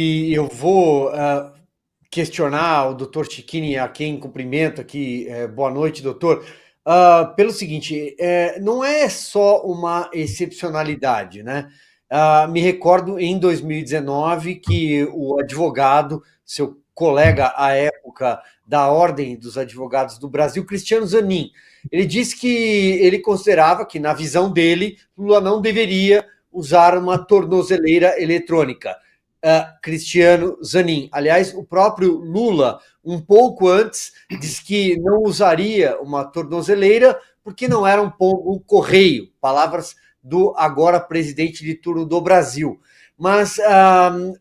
E eu vou questionar o doutor Chiquini, a quem cumprimento aqui. Boa noite, doutor. Pelo seguinte, não é só uma excepcionalidade, né? Me recordo em 2019 que o advogado, seu colega à época da Ordem dos Advogados do Brasil, Cristiano Zanin, ele disse que ele considerava que, na visão dele, Lula não deveria usar uma tornozeleira eletrônica. Cristiano Zanin. Aliás, o próprio Lula, um pouco antes, disse que não usaria uma tornozeleira porque não era um correio, palavras do agora presidente de turno do Brasil. Mas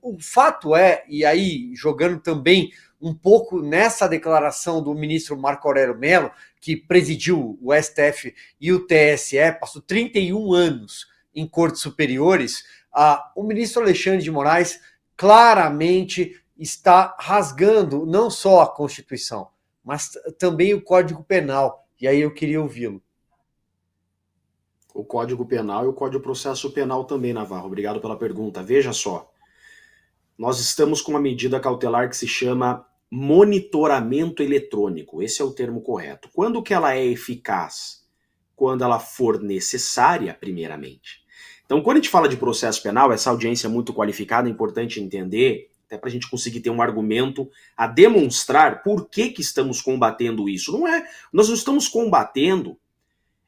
o fato é, e aí jogando também um pouco nessa declaração do ministro Marco Aurélio Mello, que presidiu o STF e o TSE, passou 31 anos em cortes superiores, o ministro Alexandre de Moraes claramente está rasgando não só a Constituição, mas também o Código Penal. E aí eu queria ouvi-lo. O Código Penal e o Código de Processo Penal também, Navarro. Obrigado pela pergunta. Veja só, nós estamos com uma medida cautelar que se chama monitoramento eletrônico. Esse é o termo correto. Quando que ela é eficaz? Quando ela for necessária, primeiramente. Então, quando a gente fala de processo penal, essa audiência é muito qualificada, é importante entender, até para a gente conseguir ter um argumento a demonstrar por que estamos combatendo isso. Nós não estamos combatendo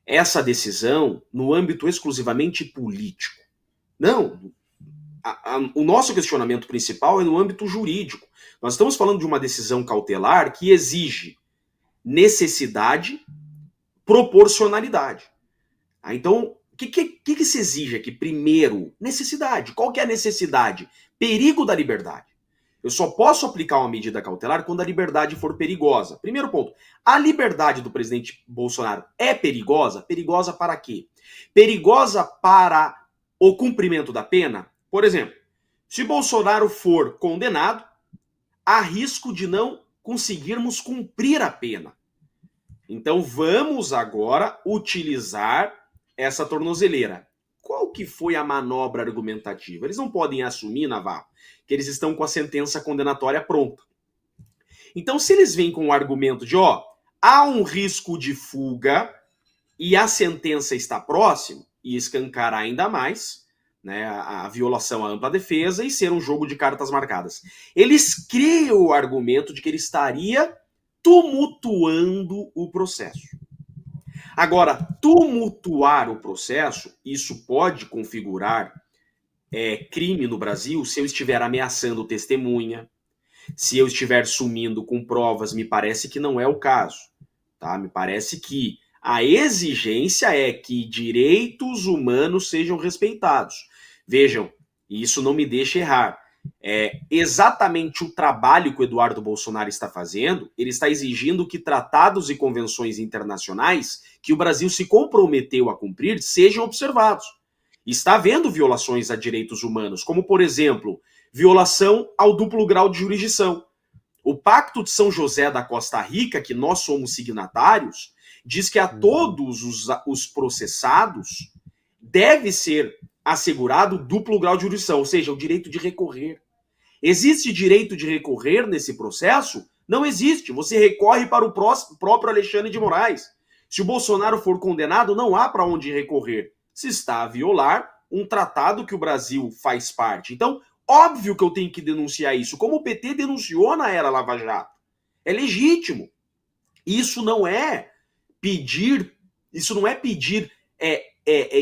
essa decisão no âmbito exclusivamente político. Não. O nosso questionamento principal é no âmbito jurídico. Nós estamos falando de uma decisão cautelar que exige necessidade, proporcionalidade. Então, o que se exige aqui? Primeiro, necessidade. Qual que é a necessidade? Perigo da liberdade. Eu só posso aplicar uma medida cautelar quando a liberdade for perigosa. Primeiro ponto, a liberdade do presidente Bolsonaro é perigosa? Perigosa para quê? Perigosa para o cumprimento da pena? Por exemplo, se Bolsonaro for condenado, há risco de não conseguirmos cumprir a pena. Então vamos agora utilizar essa tornozeleira. Qual que foi a manobra argumentativa? Eles não podem assumir, Navarro, que eles estão com a sentença condenatória pronta. Então, se eles vêm com o argumento de, há um risco de fuga e a sentença está próxima, e escancarar ainda mais, né, a violação à ampla defesa e ser um jogo de cartas marcadas. Eles criam o argumento de que ele estaria tumultuando o processo. Agora, tumultuar o processo, isso pode configurar crime no Brasil se eu estiver ameaçando testemunha, se eu estiver sumindo com provas. Me parece que não é o caso. Tá? Me parece que a exigência é que direitos humanos sejam respeitados. Vejam, isso não me deixa errar. Exatamente o trabalho que o Eduardo Bolsonaro está fazendo. Ele está exigindo que tratados e convenções internacionais que o Brasil se comprometeu a cumprir sejam observados. Está havendo violações a direitos humanos, como, por exemplo, violação ao duplo grau de jurisdição. O Pacto de São José da Costa Rica, que nós somos signatários, diz que a todos os processados deve ser assegurado duplo grau de jurisdição, ou seja, o direito de recorrer. Existe direito de recorrer nesse processo? Não existe. Você recorre para o próprio Alexandre de Moraes. Se o Bolsonaro for condenado, não há para onde recorrer. Se está a violar um tratado que o Brasil faz parte. Então, óbvio que eu tenho que denunciar isso, como o PT denunciou na era Lava Jato. É legítimo. Isso não é pedir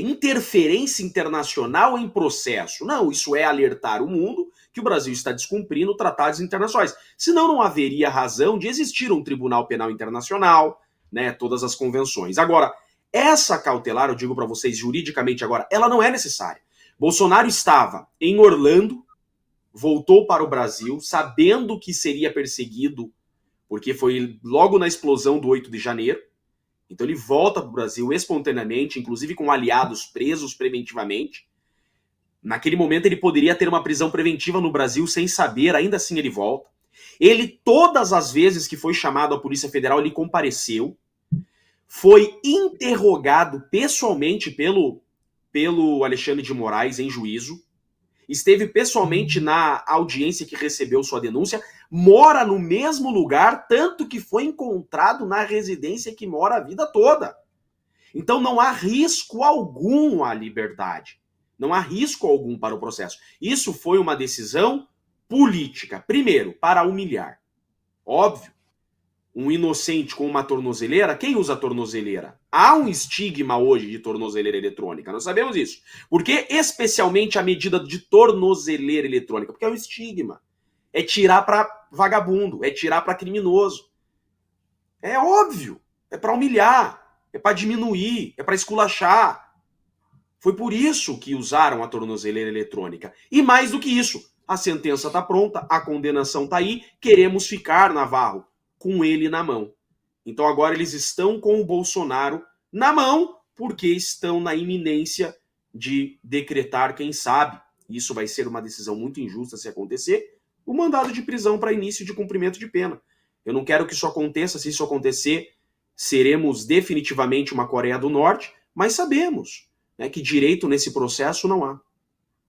interferência internacional em processo. Não, isso é alertar o mundo que o Brasil está descumprindo tratados internacionais. Senão não haveria razão de existir um Tribunal Penal Internacional, né, todas as convenções. Agora, essa cautelar, eu digo para vocês juridicamente agora, ela não é necessária. Bolsonaro estava em Orlando, voltou para o Brasil, sabendo que seria perseguido, porque foi logo na explosão do 8 de janeiro. Então ele volta para o Brasil espontaneamente, inclusive com aliados presos preventivamente. Naquele momento ele poderia ter uma prisão preventiva no Brasil sem saber, ainda assim ele volta. Ele, todas as vezes que foi chamado à Polícia Federal, ele compareceu. Foi interrogado pessoalmente pelo Alexandre de Moraes em juízo. esteve pessoalmente na audiência que recebeu sua denúncia, mora no mesmo lugar, tanto que foi encontrado na residência que mora a vida toda. Então não há risco algum à liberdade. Não há risco algum para o processo. Isso foi uma decisão política. Primeiro, para humilhar. Óbvio. Um inocente com uma tornozeleira, quem usa tornozeleira? Há um estigma hoje de tornozeleira eletrônica, nós sabemos isso. Por que especialmente a medida de tornozeleira eletrônica? Porque é um estigma. É tirar para vagabundo, é tirar para criminoso. É óbvio, é para humilhar, é para diminuir, é para esculachar. Foi por isso que usaram a tornozeleira eletrônica. E mais do que isso, a sentença está pronta, a condenação está aí, queremos ficar, Navarro, com ele na mão. Então agora eles estão com o Bolsonaro na mão, porque estão na iminência de decretar, quem sabe, isso vai ser uma decisão muito injusta se acontecer, o mandado de prisão para início de cumprimento de pena. Eu não quero que isso aconteça, se isso acontecer, seremos definitivamente uma Coreia do Norte, mas sabemos, né, que direito nesse processo não há.